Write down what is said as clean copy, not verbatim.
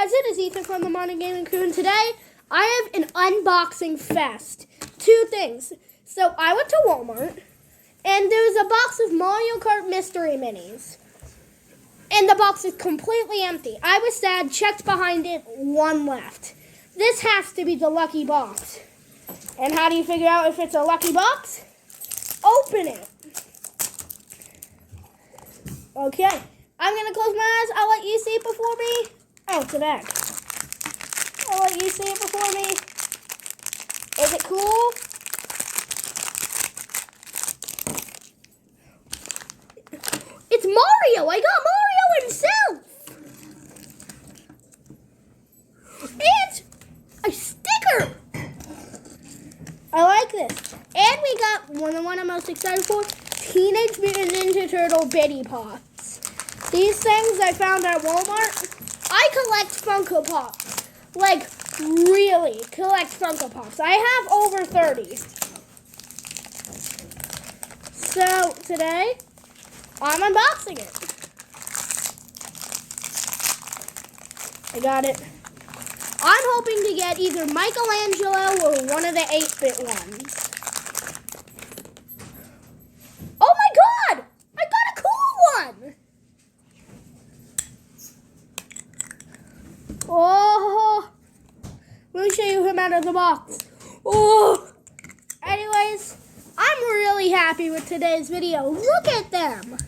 guys, it is Ethan from the Modern Gaming Crew, and today I have an unboxing fest. Two things. So I went to Walmart, and there was a box of Mario Kart Mystery Minis. And the box is completely empty. I was sad, checked behind it, one left. This has to be the lucky box. And how do you figure out if it's a lucky box? Open it. Okay. I'm going to close my eyes. I'll let you see it before me. Oh, it's a bag. I'll let you see it before me. Is it cool? It's Mario! I got Mario himself! And a sticker! I like this. And we got the one I'm most excited for, Teenage Mutant Ninja Turtle Bitty Pops. These things I found at Walmart. I collect Funko Pops. Like, really collect Funko Pops. I have over 30. So, today, I'm unboxing it. I got it. I'm hoping to get either Michelangelo or one of the 8-bit ones. Oh my god! I got a cool one! Oh, let me show you him out of the box. Oh, anyways, I'm really happy with today's video. Look at them.